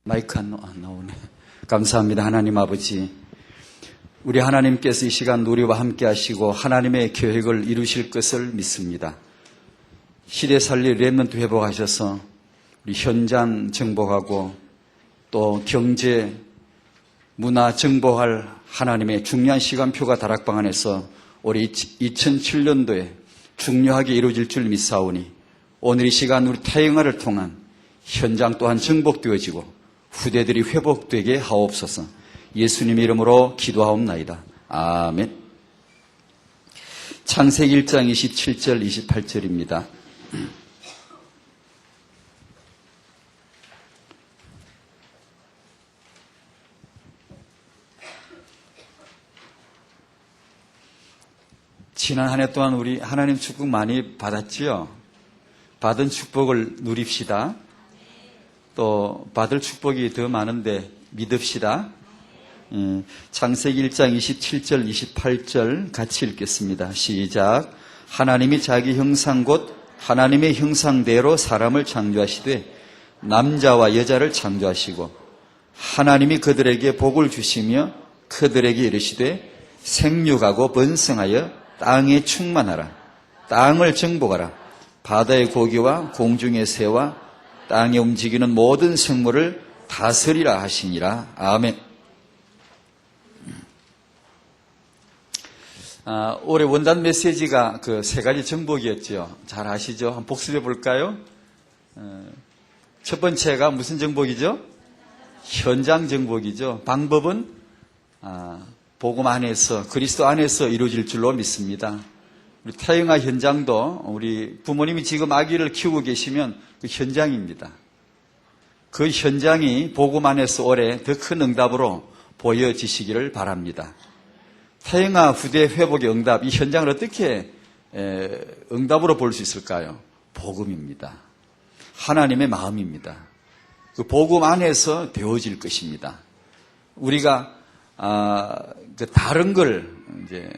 마이크 안 나오네. 감사합니다. 하나님 아버지, 우리 하나님께서 이 시간 우리와 함께 하시고 하나님의 계획을 이루실 것을 믿습니다. 시대 살릴 렘넌트 회복하셔서 우리 현장 정복하고 또 경제, 문화 정복할 하나님의 중요한 시간표가 다락방 안에서 올해 2007년도에 중요하게 이루어질 줄 믿사오니 오늘 이 시간 우리 타영화를 통한 현장 또한 정복되어지고 후대들이 회복되게 하옵소서. 예수님의 이름으로 기도하옵나이다. 아멘. 창세기 1장 27절 28절입니다. 지난 한 해 동안 우리 하나님 축복 많이 받았지요? 받은 축복을 누립시다. 또 받을 축복이 더 많은데 믿읍시다. 창세기 1장 27절 28절 같이 읽겠습니다. 시작. 하나님이 자기 형상 곧 하나님의 형상대로 사람을 창조하시되 남자와 여자를 창조하시고 하나님이 그들에게 복을 주시며 그들에게 이르시되 생육하고 번성하여 땅에 충만하라. 땅을 정복하라. 바다의 고기와 공중의 새와 땅에 움직이는 모든 생물을 다스리라 하시니라. 아멘. 올해 원단 메시지가 그 세 가지 정복이었죠. 잘 아시죠? 한번 복습해 볼까요? 첫 번째가 무슨 정복이죠? 현장 정복이죠. 방법은 복음 안에서, 그리스도 안에서 이루어질 줄로 믿습니다. 우리 타영아 현장도 우리 부모님이 지금 아기를 키우고 계시면 그 현장입니다. 그 현장이 복음 안에서 올해 더 큰 응답으로 보여지시기를 바랍니다. 타영아 후대 회복의 응답, 이 현장을 어떻게 응답으로 볼 수 있을까요? 복음입니다. 하나님의 마음입니다. 그 복음 안에서 되어질 것입니다. 우리가 그 다른 걸 이제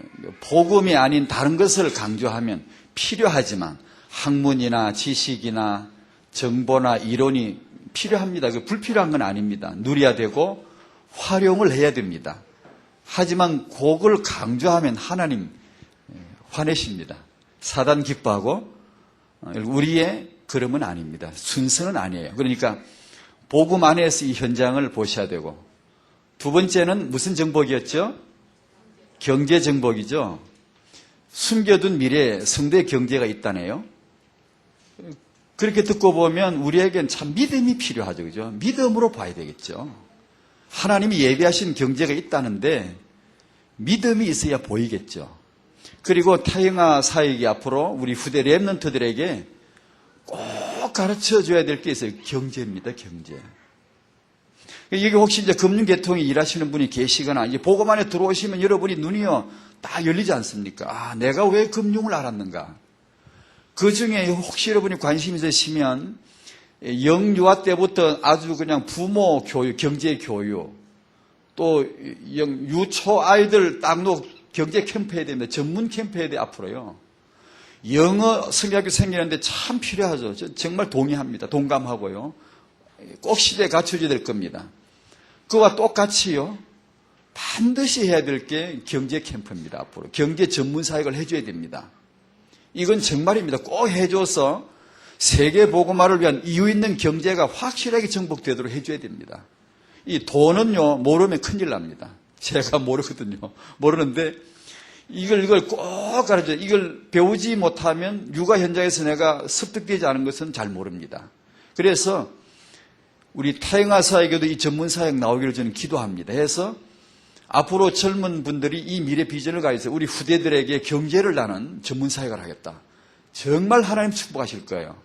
복음이 아닌 다른 것을 강조하면 필요하지만 학문이나 지식이나 정보나 이론이 필요합니다. 그 불필요한 건 아닙니다. 누려야 되고 활용을 해야 됩니다. 하지만 그걸 강조하면 하나님 화내십니다. 사단 기뻐하고 우리의 그름은 아닙니다. 순서는 아니에요. 그러니까 복음 안에서 이 현장을 보셔야 되고, 두 번째는 무슨 정복이었죠? 경제 정복이죠. 숨겨둔 미래에 성대 경제가 있다네요. 그렇게 듣고 보면 우리에겐 참 믿음이 필요하죠. 그죠? 믿음으로 봐야 되겠죠. 하나님이 예비하신 경제가 있다는데 믿음이 있어야 보이겠죠. 그리고 타영아 사역이 앞으로 우리 후대 렘넌트들에게 꼭 가르쳐줘야 될 게 있어요. 경제입니다. 경제. 여기 혹시 이제 금융계통에 일하시는 분이 계시거나 이제 복음 안에 들어오시면 여러분이 눈이요 딱 열리지 않습니까? 내가 왜 금융을 알았는가? 그 중에 혹시 여러분이 관심 있으시면 영유아 때부터 아주 그냥 부모 교육, 경제 교육, 또 유초 아이들 땅로 경제 캠프 해야 됩니다. 전문 캠프 해야 돼 앞으로요. 영어 성경학교 생기는데 참 필요하죠. 정말 동의합니다. 동감하고요. 꼭 시대에 갖춰져야 될 겁니다. 그와 똑같이요. 반드시 해야 될 게 경제 캠프입니다. 앞으로 경제 전문 사역을 해줘야 됩니다. 이건 정말입니다. 꼭 해줘서 세계 복음화를 위한 이유 있는 경제가 확실하게 정복되도록 해줘야 됩니다. 이 돈은요 모르면 큰일 납니다. 제가 모르거든요. 모르는데 이걸 꼭 가르쳐요. 이걸 배우지 못하면 육아 현장에서 내가 습득되지 않은 것은 잘 모릅니다. 그래서 우리 타영아 사역에도 이 전문 사역 나오기를 저는 기도합니다. 해서 앞으로 젊은 분들이 이 미래 비전을 가지고 우리 후대들에게 경제를 나는 전문 사역을 하겠다. 정말 하나님 축복하실 거예요.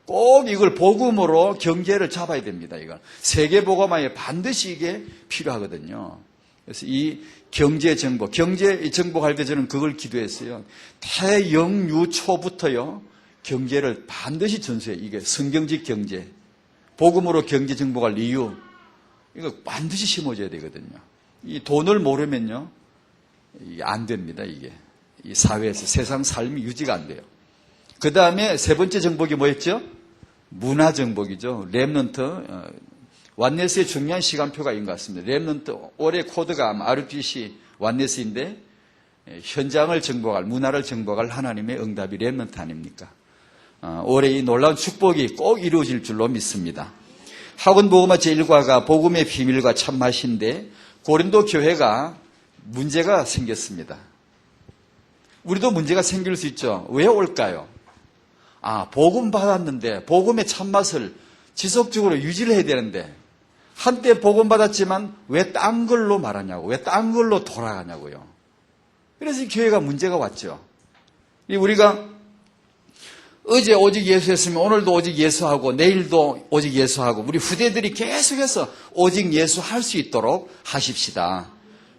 꼭 이걸 복음으로 경제를 잡아야 됩니다. 이건 세계 복음화에 반드시 이게 필요하거든요. 그래서 이 경제 정복, 경제 정복할 때 저는 그걸 기도했어요. 태영유초부터요 경제를 반드시 전수해. 이게 성경직 경제, 복음으로 경제 정복할 이유, 이거 반드시 심어줘야 되거든요. 이 돈을 모르면요 안 됩니다. 이게 이 사회에서 세상 삶이 유지가 안 돼요. 그 다음에 세 번째 정복이 뭐였죠? 문화 정복이죠. 렘넌트 왓네스의 중요한 시간표가 있는 것 같습니다. 렘넌트, 올해 코드가 아마 RPC 왓네스인데 현장을 정복할, 문화를 정복할 하나님의 응답이 렘넌트 아닙니까? 올해 이 놀라운 축복이 꼭 이루어질 줄로 믿습니다. 학원복음화 제1과가 복음의 비밀과 참맛인데 고린도 교회가 문제가 생겼습니다. 우리도 문제가 생길 수 있죠. 왜 올까요? 복음 받았는데 복음의 참맛을 지속적으로 유지를 해야 되는데 한때 복음 받았지만 왜 딴 걸로 말하냐고, 왜 딴 걸로 돌아가냐고요. 그래서 이 교회가 문제가 왔죠. 우리가 어제 오직 예수했으면 오늘도 오직 예수하고 내일도 오직 예수하고 우리 후대들이 계속해서 오직 예수 할 수 있도록 하십시다.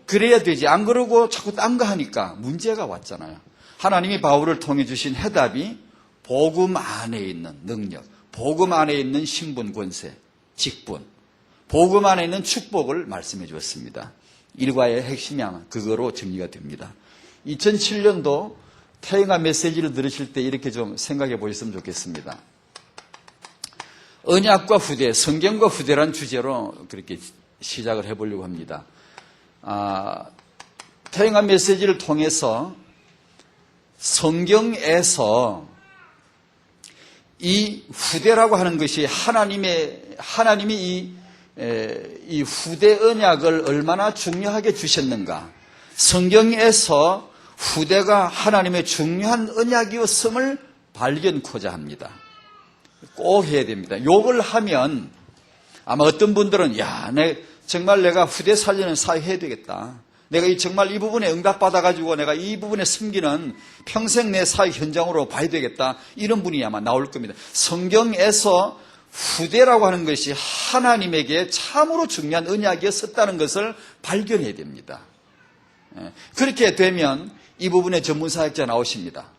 그래야 되지. 안 그러고 자꾸 딴 거 하니까 문제가 왔잖아요. 하나님이 바울을 통해 주신 해답이 복음 안에 있는 능력, 복음 안에 있는 신분, 권세, 직분, 복음 안에 있는 축복을 말씀해 주었습니다. 일과의 핵심이 아마 그거로 정리가 됩니다. 2007년도 태영아 메시지를 들으실 때 이렇게 좀 생각해 보셨으면 좋겠습니다. 언약과 후대, 성경과 후대란 주제로 그렇게 시작을 해보려고 합니다. 태영아 메시지를 통해서 성경에서 이 후대라고 하는 것이 하나님이 이 후대 언약을 얼마나 중요하게 주셨는가, 성경에서 후대가 하나님의 중요한 언약이었음을 발견코자 합니다. 꼭 해야 됩니다. 욕을 하면 아마 어떤 분들은 정말 내가 후대 살리는 사회 해야 되겠다. 내가 정말 이 부분에 응답받아가지고 내가 이 부분에 숨기는 평생 내 사회 현장으로 봐야 되겠다. 이런 분이 아마 나올 겁니다. 성경에서 후대라고 하는 것이 하나님에게 참으로 중요한 언약이었다는 것을 발견해야 됩니다. 그렇게 되면 이 부분에 전문 사역자 나오십니다.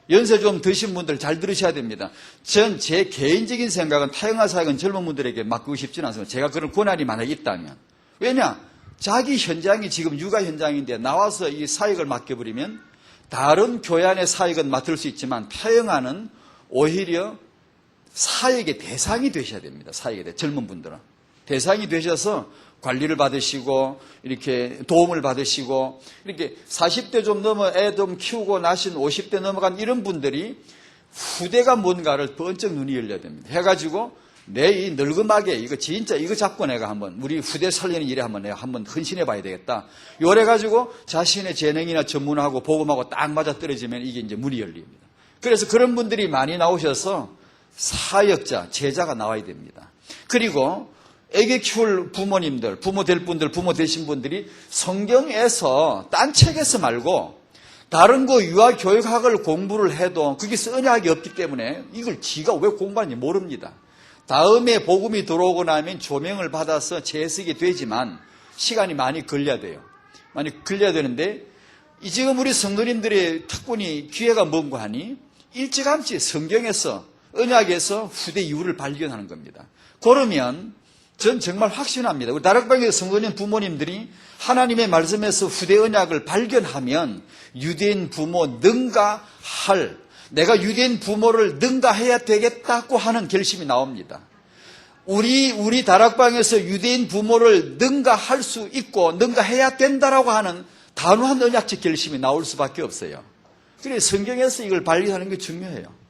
연세 좀 드신 분들 잘 들으셔야 됩니다. 제 개인적인 생각은 타영아 사역은 젊은 분들에게 맡기고 싶지는 않습니다. 제가 그런 권한이 만약에 있다면. 왜냐? 자기 현장이 지금 육아 현장인데 나와서 이 사역을 맡겨버리면 다른 교회 안의 사역은 맡을 수 있지만 타영아는 오히려 사역의 대상이 되셔야 됩니다. 사역의 젊은 분들은. 대상이 되셔서 관리를 받으시고 이렇게 도움을 받으시고 이렇게 40대 좀 넘어 애 좀 키우고 나신 50대 넘어간 이런 분들이 후대가 뭔가를 번쩍 눈이 열려야 됩니다. 해가지고 내 이 늙음하게 이거 잡고 내가 한번 우리 후대 살리는 일에 내가 한번 헌신해 봐야 되겠다. 요래가지고 자신의 재능이나 전문하고 복음하고 딱 맞아 떨어지면 이게 이제 문이 열립니다. 그래서 그런 분들이 많이 나오셔서 사역자, 제자가 나와야 됩니다. 그리고 애기 키울 부모님들, 부모 될 분들, 부모 되신 분들이 성경에서 딴 책에서 말고 다른 거 유아 교육학을 공부를 해도 그게 언약이 없기 때문에 이걸 지가 왜 공부하는지 모릅니다. 다음에 복음이 들어오고 나면 조명을 받아서 재해석이 되지만 시간이 많이 걸려야 돼요. 많이 걸려야 되는데 지금 우리 성도님들의 특권이 기회가 뭔가 하니 일찌감치 성경에서 언약에서 후대 이유를 발견하는 겁니다. 그러면 전 정말 확신합니다. 우리 다락방의 성도님 부모님들이 하나님의 말씀에서 후대 언약을 발견하면 유대인 부모 능가할, 내가 유대인 부모를 능가해야 되겠다고 하는 결심이 나옵니다. 우리 다락방에서 유대인 부모를 능가할 수 있고 능가해야 된다라고 하는 단호한 언약적 결심이 나올 수밖에 없어요. 그래서 성경에서 이걸 발견하는 게 중요해요.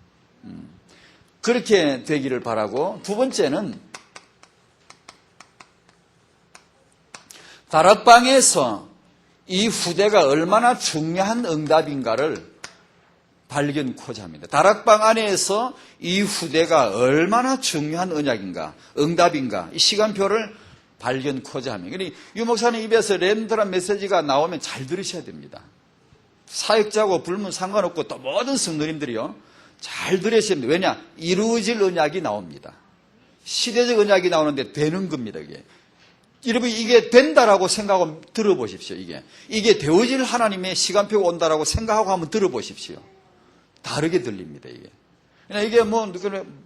그렇게 되기를 바라고, 두 번째는 다락방에서 이 후대가 얼마나 중요한 응답인가를 발견코자 합니다. 다락방 안에서 이 후대가 얼마나 중요한 언약인가, 응답인가, 이 시간표를 발견코자 합니다. 그러니 유 목사님 입에서 렘드란 메시지가 나오면 잘 들으셔야 됩니다. 사역자고 불문 상관없고 또 모든 성도님들이요, 잘 들으셔야 됩니다. 왜냐? 이루어질 언약이 나옵니다. 시대적 언약이 나오는데 되는 겁니다, 이게. 여러분, 이게 된다라고 생각하고 들어보십시오. 이게 되어질 하나님의 시간표가 온다라고 생각하고 한번 들어보십시오. 다르게 들립니다, 이게. 그냥 이게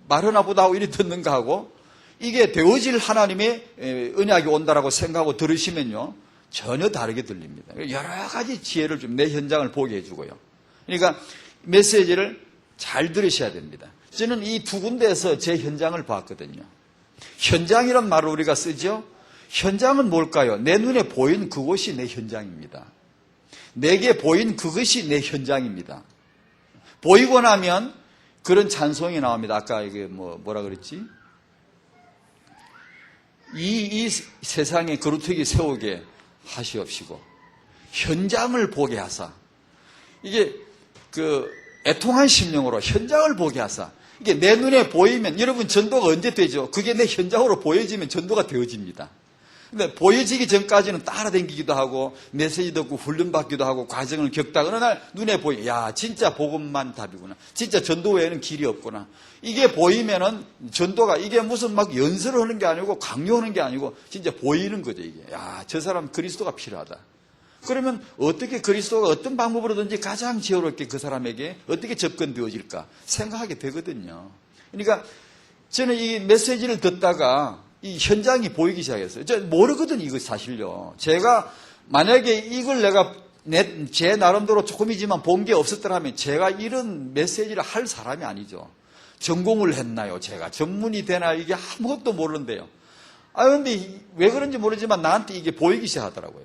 말 하나 보다 하고 이리 듣는가 하고, 이게 되어질 하나님의 언약이 온다라고 생각하고 들으시면요, 전혀 다르게 들립니다. 여러 가지 지혜를 좀 내 현장을 보게 해주고요. 그러니까 메시지를 잘 들으셔야 됩니다. 저는 이 두 군데에서 제 현장을 봤거든요. 현장이란 말을 우리가 쓰죠. 현장은 뭘까요? 내 눈에 보인 그곳이 내 현장입니다. 내게 보인 그것이 내 현장입니다. 보이고 나면 그런 찬송이 나옵니다. 아까 이게 뭐라 그랬지? 이 세상에 거루터기 세우게 하시옵시고 현장을 보게 하사. 이게 애통한 심령으로 현장을 보게 하사. 이게 내 눈에 보이면, 여러분 전도가 언제 되죠? 그게 내 현장으로 보여지면 전도가 되어집니다. 근데 보여지기 전까지는 따라다니기도 하고 메시지 듣고 훈련받기도 하고 과정을 겪다가 어느 날 눈에 야 진짜 복음만 답이구나. 진짜 전도 외에는 길이 없구나. 이게 보이면은 전도가 이게 무슨 막 연설을 하는 게 아니고 강요하는 게 아니고 진짜 보이는 거죠. 이게 저 사람 그리스도가 필요하다. 그러면 어떻게 그리스도가 어떤 방법으로든지 가장 지혜롭게 그 사람에게 어떻게 접근되어질까 생각하게 되거든요. 그러니까 저는 이 메시지를 듣다가 이 현장이 보이기 시작했어요. 저 모르거든요, 이거 사실요. 제가 만약에 이걸 내가 제 나름대로 조금이지만 본 게 없었더라면 제가 이런 메시지를 할 사람이 아니죠. 전공을 했나요? 제가 전문이 되나요? 이게 아무것도 모르는데요. 근데 왜 그런지 모르지만 나한테 이게 보이기 시작하더라고요.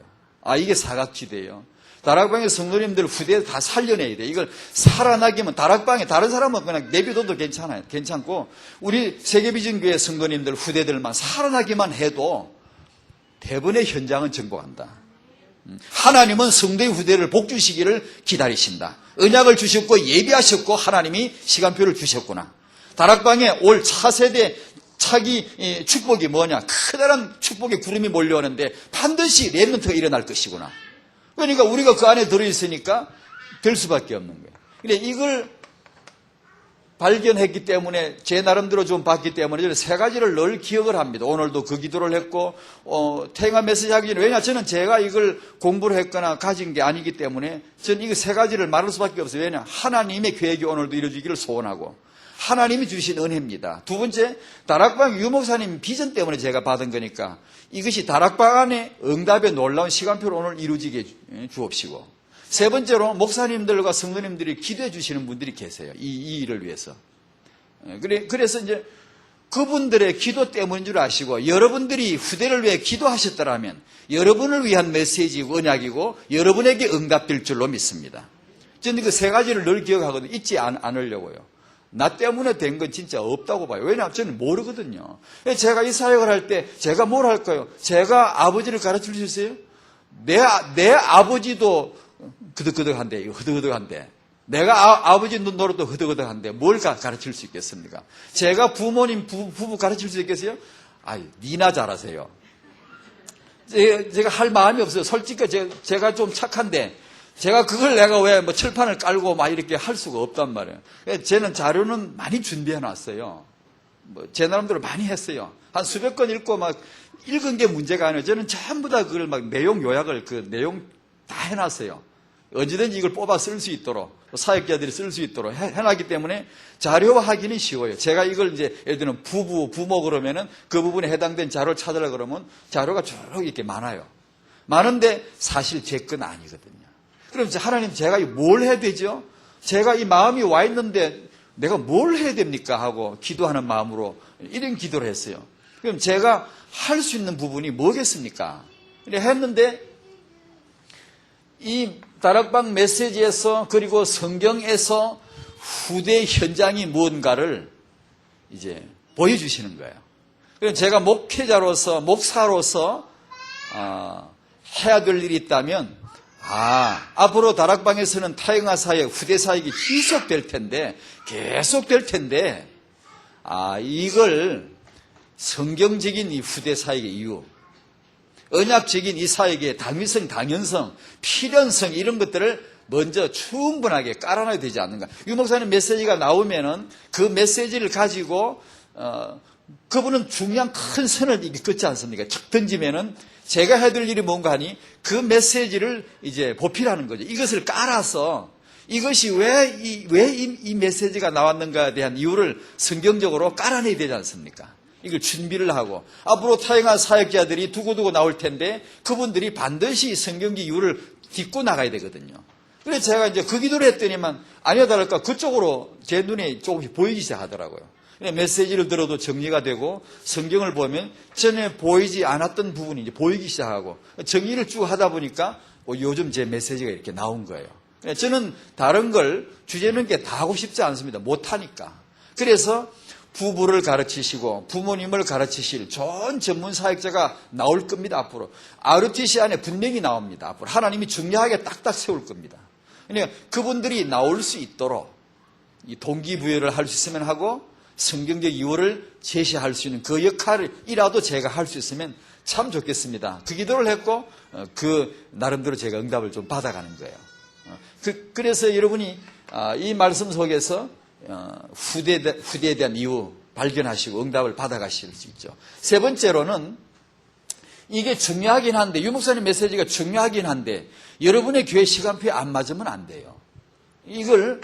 이게 사각지대예요. 다락방의 성도님들 후대에 다 살려내야 돼. 이걸 살아나기면 다락방에 다른 사람은 그냥 내비둬도 괜찮아요. 괜찮고 우리 세계비전교회 성도님들 후대들만 살아나기만 해도 대부분의 현장은 정복한다. 하나님은 성도의 후대를 복 주시기를 기다리신다. 언약을 주셨고 예비하셨고 하나님이 시간표를 주셨구나. 다락방에 올 차세대 차기 축복이 뭐냐? 커다란 축복의 구름이 몰려오는데 반드시 렘넌트가 일어날 것이구나. 그러니까 우리가 그 안에 들어있으니까 될 수밖에 없는 거예요. 근데 이걸 발견했기 때문에 제 나름대로 좀 봤기 때문에 저는 세 가지를 늘 기억을 합니다. 오늘도 그 기도를 했고 태영아 메시지 하기 전에 왜냐 저는 제가 이걸 공부를 했거나 가진 게 아니기 때문에 저는 이거 세 가지를 말할 수밖에 없어요. 왜냐 하나님의 계획이 오늘도 이루어지기를 소원하고 하나님이 주신 은혜입니다. 두 번째, 다락방 유목사님 비전 때문에 제가 받은 거니까 이것이 다락방 안에 응답의 놀라운 시간표로 오늘 이루어지게 주옵시고 세 번째로 목사님들과 성도님들이 기도해 주시는 분들이 계세요. 이 일을 위해서. 그래서 이제 그분들의 기도 때문인 줄 아시고 여러분들이 후대를 위해 기도하셨더라면 여러분을 위한 메시지고 언약이고 여러분에게 응답될 줄로 믿습니다. 저는 그 세 가지를 늘 기억하거든요. 잊지 않으려고요. 나 때문에 된 건 진짜 없다고 봐요. 왜냐하면 저는 모르거든요. 제가 이 사역을 할 때 제가 뭘 할까요? 제가 아버지를 가르칠 수 있어요? 내 아버지도 그득그득한데, 흐득흐득한데. 내가 아버지 노릇도 흐득흐득한데 뭘 가르칠 수 있겠습니까? 제가 부모님 부부 가르칠 수 있겠어요? 니나 잘하세요. 제가 할 마음이 없어요. 솔직히 제가 좀 착한데 제가 그걸 내가 왜 철판을 깔고 막 이렇게 할 수가 없단 말이에요. 저는 자료는 많이 준비해 놨어요. 제 나름대로 많이 했어요. 한 수백 건 읽고 막 읽은 게 문제가 아니에요. 저는 전부 다 그걸 막 내용 요약을 내용 다 해놨어요. 언제든지 이걸 뽑아 쓸 수 있도록 사역자들이 쓸 수 있도록 해놨기 때문에 자료화하기는 쉬워요. 제가 이걸 이제 예를 들면 부모 그러면은 그 부분에 해당된 자료를 찾으려고 그러면 자료가 쭉 이렇게 많아요. 많은데 사실 제 건 아니거든요. 그럼 하나님 제가 뭘 해야 되죠? 제가 이 마음이 와 있는데 내가 뭘 해야 됩니까? 하고 기도하는 마음으로 이런 기도를 했어요. 그럼 제가 할 수 있는 부분이 뭐겠습니까? 했는데 이 다락방 메시지에서 그리고 성경에서 후대 현장이 무언가를 이제 보여주시는 거예요. 그럼 제가 목회자로서 목사로서 해야 될 일이 있다면 앞으로 다락방에서는 타영아 사역, 후대 사역이 계속될 텐데, 이걸 성경적인 이 후대 사역의 이유, 언약적인 이 사역의 당위성, 당연성, 필연성 이런 것들을 먼저 충분하게 깔아놔야 되지 않는가. 유 목사님 메시지가 나오면은 그 메시지를 가지고 그분은 중요한 큰 선을 긋지 않습니까? 척 던지면은 제가 해야 될 일이 뭔가 하니 그 메시지를 이제 보필하는 거죠. 이것을 깔아서 이것이 왜 이 메시지가 나왔는가에 대한 이유를 성경적으로 깔아내야 되지 않습니까? 이걸 준비를 하고 앞으로 타영한 사역자들이 두고두고 나올 텐데 그분들이 반드시 성경적 이유를 딛고 나가야 되거든요. 그래서 제가 이제 그 기도를 했더니만 아니야 다를까 그쪽으로 제 눈에 조금씩 보이기 시작하더라고요. 메시지를 들어도 정리가 되고 성경을 보면 전에 보이지 않았던 부분이 이제 보이기 시작하고 정리를 쭉 하다 보니까 요즘 제 메시지가 이렇게 나온 거예요. 저는 다른 걸 주제 넘게 다 하고 싶지 않습니다. 못하니까. 그래서 부부를 가르치시고 부모님을 가르치실 좋은 전문 사역자가 나올 겁니다. 앞으로 RUTC 안에 분명히 나옵니다. 앞으로 하나님이 중요하게 딱딱 세울 겁니다. 그러니까 그분들이 나올 수 있도록 이 동기부여를 할 수 있으면 하고 성경적 이유를 제시할 수 있는 그 역할이라도 제가 할 수 있으면 참 좋겠습니다. 그 기도를 했고 그 나름대로 제가 응답을 좀 받아가는 거예요. 그래서 여러분이 이 말씀 속에서 후대에 대한 이유 발견하시고 응답을 받아가실 수 있죠. 세 번째로는 이게 중요하긴 한데 유목사님 메시지가 중요하긴 한데 여러분의 교회 시간표에 안 맞으면 안 돼요. 이걸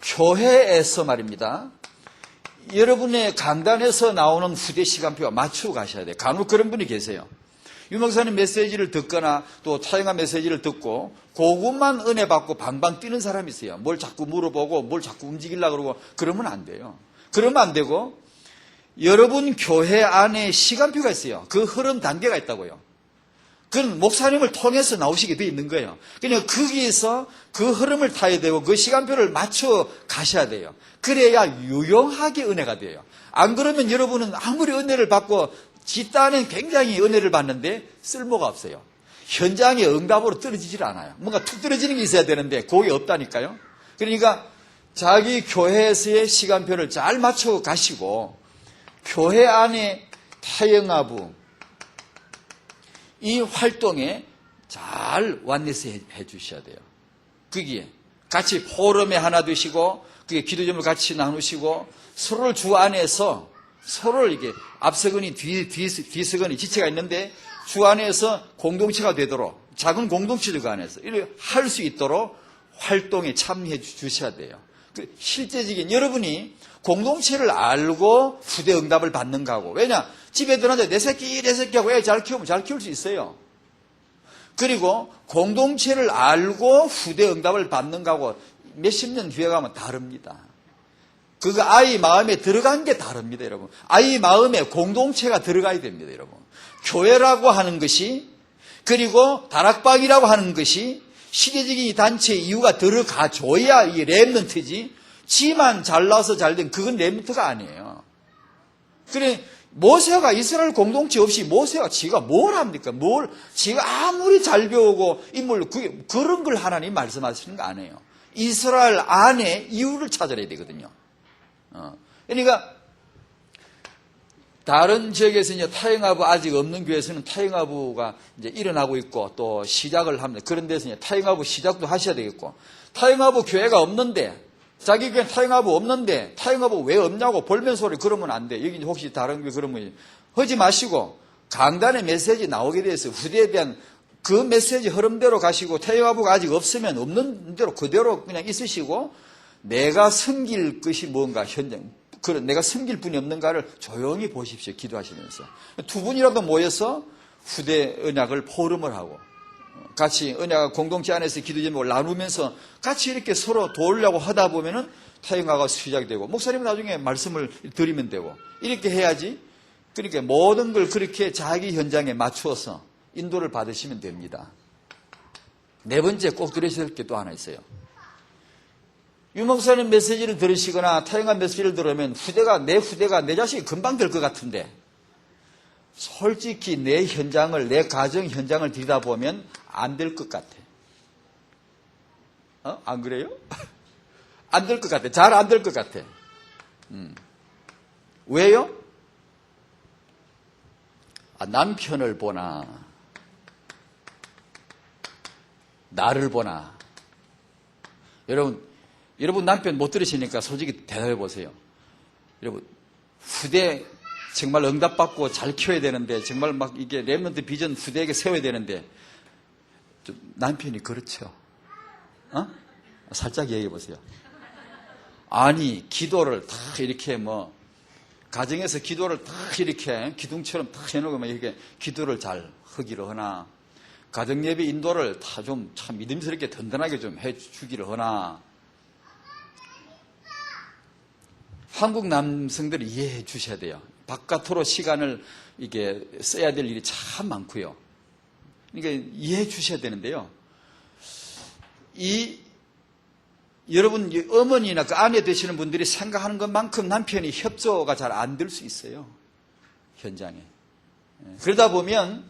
교회에서 말입니다. 여러분의 강단에서 나오는 후대 시간표와 맞추고 가셔야 돼요. 간혹 그런 분이 계세요. 유목사님 메시지를 듣거나 또 타영아 메시지를 듣고 그것만 은혜 받고 방방 뛰는 사람이 있어요. 뭘 자꾸 물어보고 뭘 자꾸 움직이려고 그러고 그러면 안 돼요. 그러면 안 되고 여러분 교회 안에 시간표가 있어요. 그 흐름 단계가 있다고요. 그건 목사님을 통해서 나오시게 돼 있는 거예요. 그냥 거기에서 그 흐름을 타야 되고 그 시간표를 맞춰 가셔야 돼요. 그래야 유용하게 은혜가 돼요. 안 그러면 여러분은 아무리 은혜를 받고 뒷단은 굉장히 은혜를 받는데 쓸모가 없어요. 현장에 응답으로 떨어지질 않아요. 뭔가 툭 떨어지는 게 있어야 되는데 그게 없다니까요. 그러니까 자기 교회에서의 시간표를 잘 맞춰 가시고 교회 안에 타영아부 이 활동에 잘 완내스 해 주셔야 돼요. 거기에 같이 포럼에 하나 되시고 그게 기도점을 같이 나누시고 서로를 주 안에서 서로를 이게 앞서거니 뒤서거니 지체가 있는데 주 안에서 공동체가 되도록 작은 공동체들 안에서 이렇게 할 수 있도록 활동에 참여해 주셔야 돼요. 실제적인 여러분이 공동체를 알고 후대 응답을 받는가 하고 왜냐 집에 들어가서 내 새끼하고 애 잘 키우면 잘 키울 수 있어요. 그리고 공동체를 알고 후대 응답을 받는가 하고 몇십 년 뒤에 가면 다릅니다. 그거 아이 마음에 들어간 게 다릅니다, 여러분. 아이 마음에 공동체가 들어가야 됩니다, 여러분. 교회라고 하는 것이 그리고 다락방이라고 하는 것이 시대적인 이 단체의 이유가 들어가줘야 이게 렘넌트지 지만 잘나서 잘된 그건 렘넌트가 아니에요. 그래 모세가 이스라엘 공동체 없이 모세가 지가 뭘 합니까? 지가 아무리 잘 배우고 인물로 그런 걸 하나님 말씀하시는 거 아니에요. 이스라엘 안에 이유를 찾아야 되거든요. 그러니까 다른 지역에서 이제 타영아부 아직 없는 교회에서는 타영아부가 이제 일어나고 있고 또 시작을 합니다. 그런 데서 이제 타영아부 시작도 하셔야 되겠고 타영아부 교회가 없는데 자기 교회 타영아부 없는데 타영아부 왜 없냐고 볼멘 소리 그러면 안 돼. 여기 혹시 다른 교회 그러면 하지 마시고 강단의 메시지 나오게 돼서 후대에 대한 그 메시지 흐름대로 가시고 타영아부가 아직 없으면 없는 대로 그대로 그냥 있으시고 내가 섬길 것이 뭔가 현장 그런 내가 섬길 분이 없는가를 조용히 보십시오. 기도하시면서 두 분이라도 모여서 후대 언약을 포럼을 하고 같이 언약 공동체 안에서 기도 제목을 나누면서 같이 이렇게 서로 도우려고 하다 보면은 타영아가 시작이 되고 목사님은 나중에 말씀을 드리면 되고 이렇게 해야지. 그러니까 모든 걸 그렇게 자기 현장에 맞추어서 인도를 받으시면 됩니다. 네 번째 꼭 들으셔야 될 게 또 하나 있어요. 유 목사님 메시지를 들으시거나 타영아 메시지를 들으면 내 후대가 내 자식이 금방 될 것 같은데 솔직히 내 현장을 내 가정 현장을 들여다보면 안 될 것 같아. 안 그래요? 안 될 것 같아. 잘 안 될 것 같아. 왜요? 남편을 보나 나를 보나. 여러분 남편 못 들으시니까 솔직히 대답해 보세요. 여러분 후대 정말 응답받고 잘 키워야 되는데 정말 막 이게 렘넌트 비전 후대에게 세워야 되는데 좀 남편이 그렇죠. 살짝 얘기해 보세요. 아니 기도를 다 이렇게 가정에서 기도를 다 이렇게 기둥처럼 다 해놓고 이렇게 기도를 잘 하기를 하나 가정예배 인도를 다 좀 참 믿음스럽게 든든하게 좀 해주기를 하나 한국 남성들이 이해해 주셔야 돼요. 바깥으로 시간을 이게 써야 될 일이 참 많고요. 그러니까 이해해 주셔야 되는데요. 여러분 어머니나 그 아내 되시는 분들이 생각하는 것만큼 남편이 협조가 잘 안 될 수 있어요. 현장에. 그러다 보면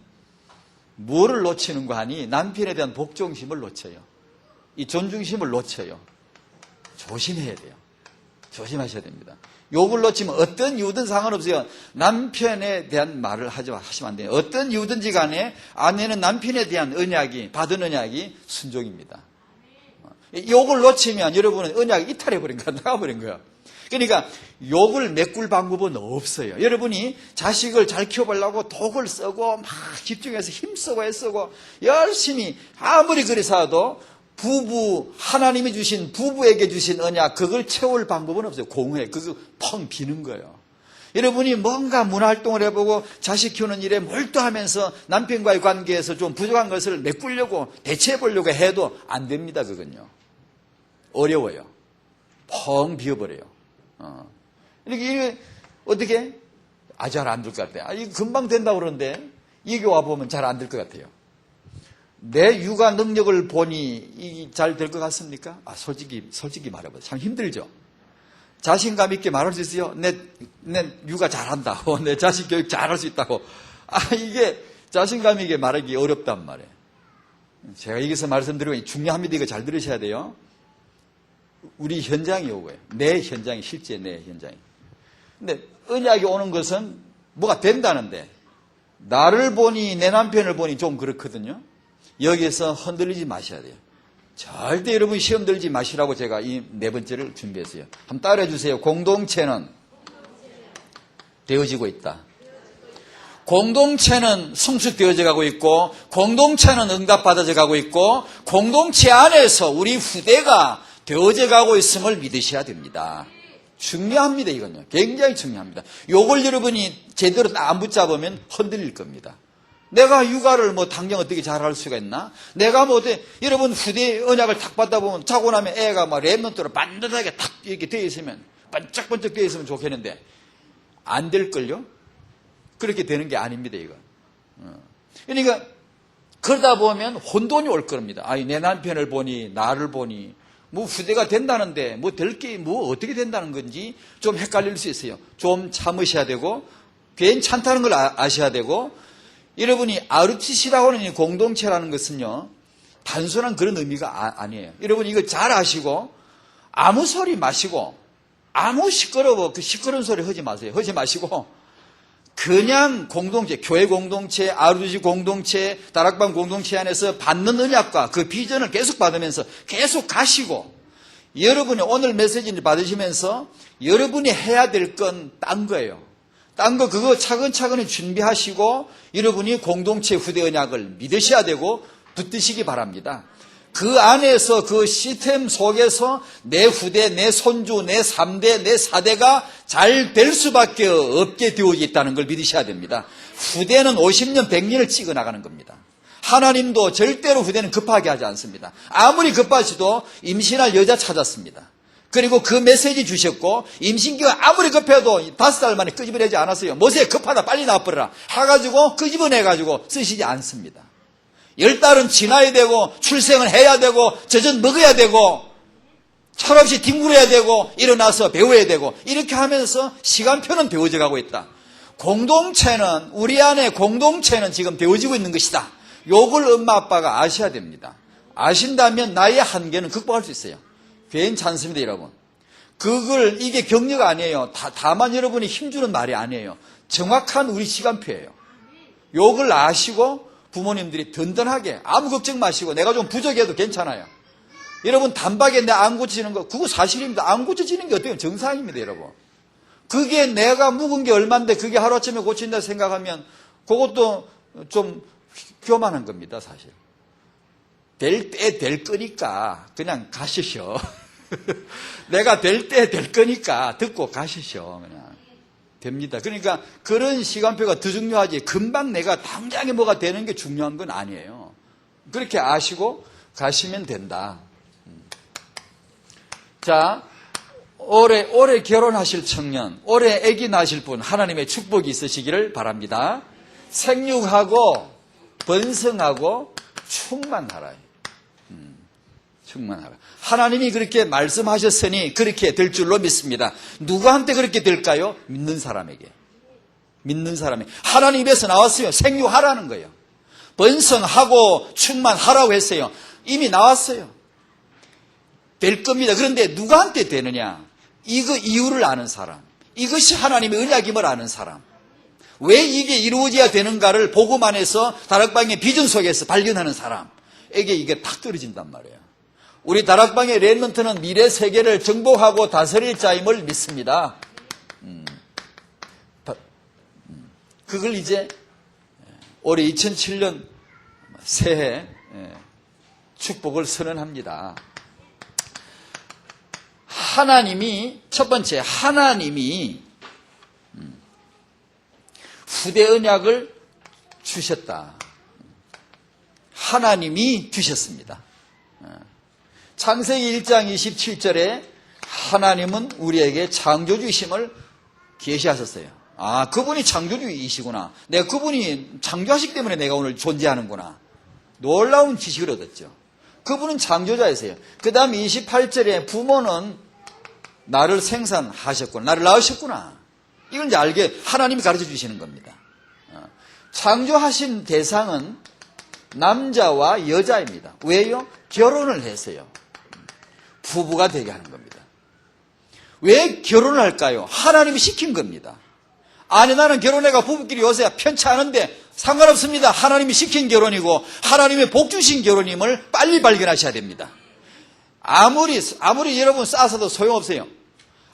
뭐를 놓치는가 하니 남편에 대한 복종심을 놓쳐요. 이 존중심을 놓쳐요. 조심해야 돼요. 조심하셔야 됩니다. 욕을 놓치면 어떤 이유든 상관없어요. 남편에 대한 말을 하시면 안 돼요. 어떤 이유든지 간에 아내는 남편에 대한 받은 언약이 순종입니다. 욕을 놓치면 여러분은 언약이 이탈해버린 거야. 나가버린 거야. 그러니까 욕을 메꿀 방법은 없어요. 여러분이 자식을 잘 키워보려고 독을 쓰고 막 집중해서 힘쓰고 애쓰고 열심히 아무리 그래서도 하나님이 주신 부부에게 주신 언약 그걸 채울 방법은 없어요. 공허해. 그거 펑 비는 거예요. 여러분이 뭔가 문화활동을 해보고 자식 키우는 일에 몰두하면서 남편과의 관계에서 좀 부족한 것을 메꾸려고 대체해보려고 해도 안 됩니다. 그건요. 어려워요. 펑 비어버려요. 이렇게 어떻게? 잘 안 될 것 같아요. 이거 금방 된다고 그러는데 이게 와보면 잘 안 될 것 같아요. 내 육아 능력을 보니 이게 잘 될 것 같습니까? 솔직히 말해봐요. 참 힘들죠. 자신감 있게 말할 수 있어요. 내 육아 잘한다고, 내 자식 교육 잘할 수 있다고. 이게 자신감 있게 말하기 어렵단 말이에요. 제가 여기서 말씀드리고 중요합니다. 이거 잘 들으셔야 돼요. 우리 현장이 오고요. 내 현장이 실제 내 현장이. 근데 언약이 오는 것은 뭐가 된다는데 나를 보니 내 남편을 보니 좀 그렇거든요. 여기에서 흔들리지 마셔야 돼요. 절대 여러분 시험 들지 마시라고 제가 이 네 번째를 준비했어요. 한번 따라해 주세요. 공동체는 되어지고 있다. 공동체는 성숙되어져 가고 있고 공동체는 응답받아져 가고 있고 공동체 안에서 우리 후대가 되어져 가고 있음을 믿으셔야 됩니다. 중요합니다. 이건요. 굉장히 중요합니다. 요걸 여러분이 제대로 안 붙잡으면 흔들릴 겁니다. 내가 육아를 당장 어떻게 잘할 수가 있나? 내가 여러분 후대 언약을 탁 받다 보면 자고 나면 애가 랩런트로 반듯하게 탁 이렇게 되어 있으면 반짝반짝 되어 있으면 좋겠는데 안 될걸요? 그렇게 되는 게 아닙니다, 이거. 그러니까 그러다 보면 혼돈이 올 겁니다. 내 남편을 보니 나를 보니 후대가 된다는데 될 게 어떻게 된다는 건지 좀 헷갈릴 수 있어요. 좀 참으셔야 되고 괜찮다는 걸 아셔야 되고 여러분이 RTC라고 하는 이 공동체라는 것은요 단순한 그런 의미가 아니에요. 여러분 이거 잘 아시고 아무 소리 마시고 아무 시끄러운 소리 하지 마세요. 하지 마시고 그냥 공동체, 교회 공동체, RTC 공동체, 다락방 공동체 안에서 받는 언약과 그 비전을 계속 받으면서 계속 가시고 여러분이 오늘 메시지를 받으시면서 여러분이 해야 될 건 딴 거예요. 딴 거 그거 차근차근히 준비하시고 여러분이 공동체 후대 언약을 믿으셔야 되고 붙드시기 바랍니다. 그 안에서 그 시스템 속에서 내 후대, 내 손주, 내 3대, 내 4대가 잘 될 수밖에 없게 되어 있다는 걸 믿으셔야 됩니다. 후대는 50년, 100년을 찍어 나가는 겁니다. 하나님도 절대로 후대는 급하게 하지 않습니다. 아무리 급하시도 임신할 여자 찾았습니다. 그리고 그 메시지 주셨고 임신기가 아무리 급해도 5달 만에 끄집어내지 않았어요. 뭐세 급하다 빨리 나와버려라 해가지고 끄집어내가지고 쓰시지 않습니다. 10달은 지나야 되고 출생을 해야 되고 젖은 먹어야 되고 철없이 뒹굴어야 되고 일어나서 배워야 되고 이렇게 하면서 시간표는 배워져 가고 있다. 공동체는 우리 안에 공동체는 지금 배워지고 있는 것이다. 요걸 엄마 아빠가 아셔야 됩니다. 아신다면 나의 한계는 극복할 수 있어요. 괜찮습니다, 여러분. 이게 격려가 아니에요. 다만 여러분이 힘주는 말이 아니에요. 정확한 우리 시간표예요. 요걸 아시고 부모님들이 든든하게 아무 걱정 마시고 내가 좀 부족해도 괜찮아요. 여러분 단박에 내 안 고쳐지는 거 그거 사실입니다. 안 고쳐지는 게 어때요? 정상입니다, 여러분. 그게 내가 묵은 게 얼만데 그게 하루아침에 고친다 생각하면 그것도 좀 교만한 겁니다, 사실. 될 때 될 거니까 그냥 가시셔. 내가 될 때 될 거니까 듣고 가시셔. 그냥 됩니다. 그러니까 그런 시간표가 더 중요하지 금방 내가 당장에 뭐가 되는 게 중요한 건 아니에요. 그렇게 아시고 가시면 된다. 자, 올해 결혼하실 청년, 올해 아기 낳으실 분, 하나님의 축복이 있으시기를 바랍니다. 생육하고 번성하고 충만하라. 충만하라. 하나님이 그렇게 말씀하셨으니 그렇게 될 줄로 믿습니다. 누구한테 그렇게 될까요? 믿는 사람에게. 믿는 사람에게. 하나님 입에서 나왔어요. 생육하라는 거예요. 번성하고 충만하라고 했어요. 이미 나왔어요. 될 겁니다. 그런데 누구한테 되느냐? 이거 이유를 아는 사람. 이것이 하나님의 언약임을 아는 사람. 왜 이게 이루어져야 되는가를 복음 안에서 다락방의 비전 속에서 발견하는 사람에게 이게 탁 떨어진단 말이에요. 우리 다락방의 렘넌트는 미래 세계를 정복하고 다스릴 자임을 믿습니다. 그걸 이제 올해 2007년 새해 축복을 선언합니다. 하나님이, 첫 번째, 하나님이 후대 언약을 주셨다. 하나님이 주셨습니다. 창세기 1장 27절에 하나님은 우리에게 창조주이심을 계시하셨어요. 아, 그분이 창조주이시구나. 내가 그분이 창조하시기 때문에 내가 오늘 존재하는구나. 놀라운 지식을 얻었죠. 그분은 창조자이세요. 그 다음 28절에 부모는 나를 생산하셨구나. 나를 낳으셨구나. 이걸 이제 알게 하나님이 가르쳐 주시는 겁니다. 창조하신 대상은 남자와 여자입니다. 왜요? 결혼을 했어요. 부부가 되게 하는 겁니다. 왜 결혼을 할까요? 하나님이 시킨 겁니다. 아니, 나는 결혼해가 부부끼리 요새 편치 않은데 상관없습니다. 하나님이 시킨 결혼이고 하나님의 복 주신 결혼임을 빨리 발견하셔야 됩니다. 아무리 여러분 싸서도 소용없어요.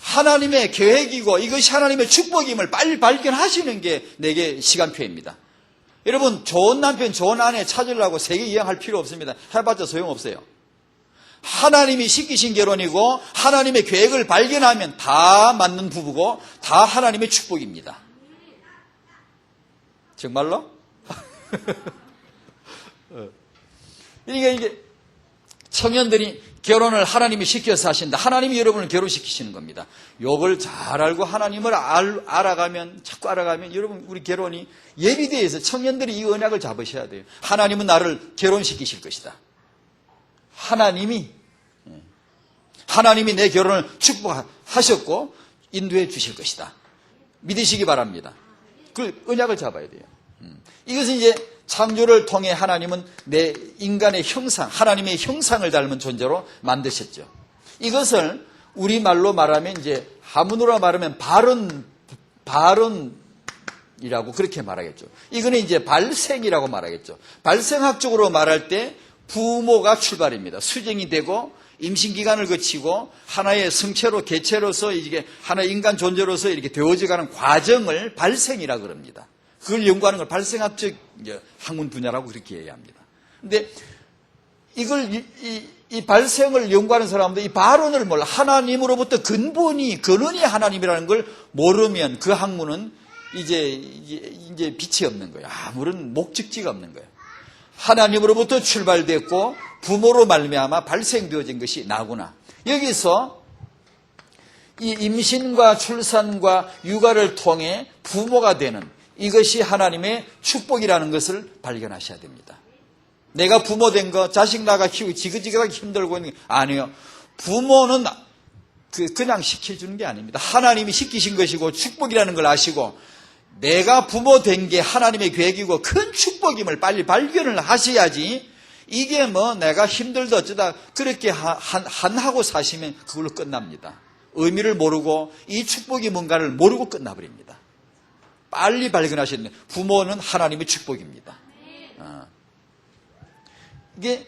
하나님의 계획이고 이것이 하나님의 축복임을 빨리 발견하시는 게 내게 시간표입니다. 여러분, 좋은 남편, 좋은 아내 찾으려고 세계 이양할 필요 없습니다. 해봤자 소용없어요. 하나님이 시키신 결혼이고 하나님의 계획을 발견하면 다 맞는 부부고 다 하나님의 축복입니다. 정말로? 그러니까 이게 청년들이 결혼을 하나님이 시켜서 하신다. 하나님이 여러분을 결혼시키시는 겁니다. 요걸 잘 알고 하나님을 알아가면, 자꾸 알아가면 여러분 우리 결혼이 예비대에서 청년들이 이 언약을 잡으셔야 돼요. 하나님은 나를 결혼시키실 것이다. 하나님이 내 결혼을 축복하셨고 인도해 주실 것이다. 믿으시기 바랍니다. 그 언약을 잡아야 돼요. 이것은 이제 창조를 통해 하나님은 내 인간의 형상, 하나님의 형상을 닮은 존재로 만드셨죠. 이것을 우리말로 말하면 이제 한문으로 말하면 발언이라고 그렇게 말하겠죠. 이거는 이제 발생이라고 말하겠죠. 발생학적으로 말할 때 부모가 출발입니다. 수정이 되고 임신기간을 거치고 하나의 성체로 개체로서 이게 하나의 인간 존재로서 이렇게 되어져가는 과정을 발생이라고 그럽니다. 그걸 연구하는 걸 발생학적 학문 분야라고 그렇게 얘기합니다. 근데 이걸 이 발생을 연구하는 사람들 이 발언을 몰라 하나님으로부터 근원이 하나님이라는 걸 모르면 그 학문은 이제 빛이 없는 거예요. 아무런 목적지가 없는 거예요. 하나님으로부터 출발됐고 부모로 말미암아 발생되어진 것이 나구나. 여기서 이 임신과 출산과 육아를 통해 부모가 되는 이것이 하나님의 축복이라는 것을 발견하셔야 됩니다. 내가 부모 된 거, 자식 나가 키우고 지그지그하게 힘들고 있는 게 아니에요. 부모는 그냥 시켜주는 게 아닙니다. 하나님이 시키신 것이고 축복이라는 걸 아시고 내가 부모 된 게 하나님의 계획이고 큰 축복임을 빨리 발견을 하셔야지 이게 뭐 내가 힘들다 어쩌다 그렇게 하고 사시면 그걸로 끝납니다. 의미를 모르고 이 축복이 뭔가를 모르고 끝나버립니다. 빨리 발견하셔야 됩니다. 부모는 하나님의 축복입니다. 이게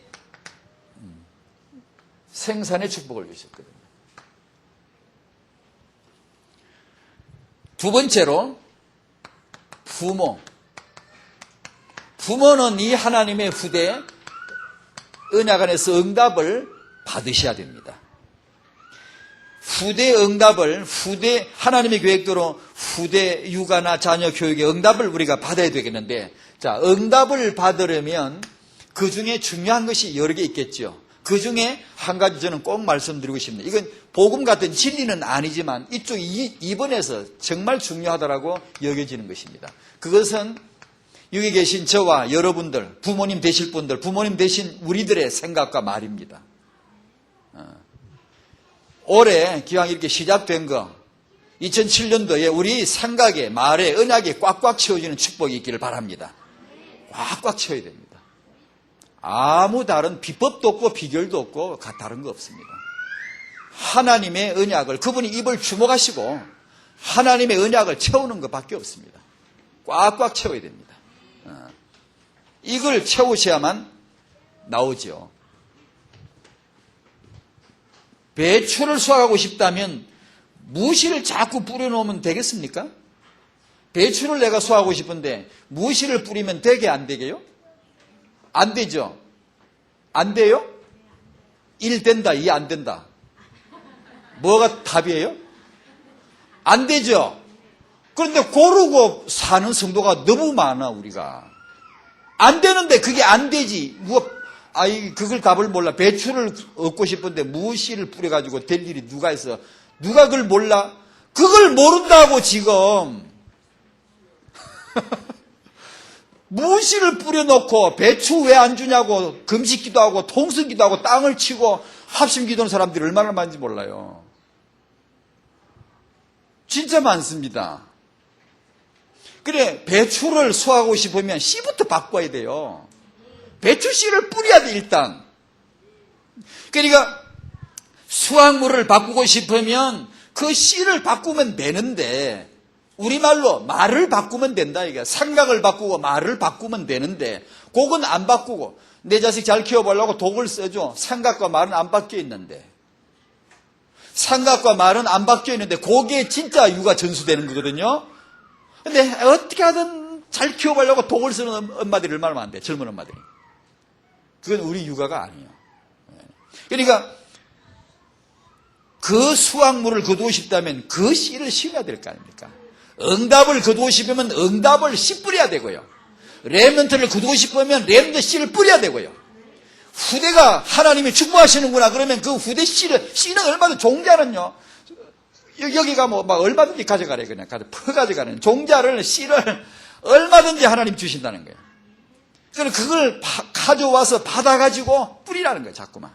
생산의 축복을 주셨거든요. 두 번째로 부모는 이 하나님의 후대 언약 안에서 응답을 받으셔야 됩니다. 후대 응답을 하나님의 계획대로 후대 육아나 자녀 교육의 응답을 우리가 받아야 되겠는데 자, 응답을 받으려면 그 중에 중요한 것이 여러 개 있겠죠. 그 중에 한 가지 저는 꼭 말씀드리고 싶습니다. 이건 복음 같은 진리는 아니지만 이쪽 2번에서 정말 중요하다고 여겨지는 것입니다. 그것은 여기 계신 저와 여러분들, 부모님 되실 분들, 부모님 되신 우리들의 생각과 말입니다. 올해 기왕 이렇게 시작된 거 2007년도에 우리 생각에, 말에, 언약에 꽉꽉 채워지는 축복이 있기를 바랍니다. 꽉꽉 채워야 됩니다. 아무 다른 비법도 없고 비결도 없고 다른 거 없습니다. 하나님의 언약을, 그분이 입을 주목하시고 하나님의 언약을 채우는 것밖에 없습니다. 꽉꽉 채워야 됩니다. 이걸 채우셔야만 나오죠. 배추를 수확하고 싶다면 무시를 자꾸 뿌려놓으면 되겠습니까? 배추를 내가 수확하고 싶은데 무시를 뿌리면 되게 안 되게요? 안 되죠. 안 돼요? 1 된다, 2 안 된다. 뭐가 답이에요? 안 되죠. 그런데 고르고 사는 성도가 너무 많아, 우리가. 안 되는데 그게 안 되지. 그걸 답을 몰라. 배추를 얻고 싶은데 무시를 뿌려가지고 될 일이 누가 있어? 누가 그걸 몰라? 그걸 모른다고 지금. 무시를 뿌려놓고 배추 왜 안 주냐고 금식기도 하고 통성기도 하고 땅을 치고 합심기도하는 사람들이 얼마나 많은지 몰라요. 진짜 많습니다. 그래, 배추를 수확하고 싶으면 씨부터 바꿔야 돼요. 배추 씨를 뿌려야 돼, 일단. 그러니까 수확물을 바꾸고 싶으면 그 씨를 바꾸면 되는데, 우리말로 말을 바꾸면 된다, 이게. 생각을 바꾸고 말을 바꾸면 되는데, 그건 안 바꾸고, 내 자식 잘 키워보려고 독을 써줘. 생각과 말은 안 바뀌어 있는데. 생각과 말은 안 바뀌어 있는데, 그게 진짜 육아 전수되는 거거든요. 근데 어떻게 하든 잘 키워보려고 독을 쓰는 엄마들이 얼마나 많은데, 젊은 엄마들이. 그건 우리 육아가 아니에요. 그러니까 그 수확물을 거두고 싶다면 그 씨를 심어야 될 거 아닙니까? 응답을 거두고 싶으면 응답을 씨 뿌려야 되고요. 렘넌트를 거두고 싶으면 렘넌트 씨를 뿌려야 되고요. 후대가 하나님이 축복하시는구나 그러면 그 후대 씨는 얼마든지, 종자는요, 여기가 막 얼마든지 가져가래. 그냥 퍼가져가는 종자를, 씨를 얼마든지 하나님 주신다는 거예요. 그래서 그걸 가져와서 받아가지고 뿌리라는 거예요. 자꾸만.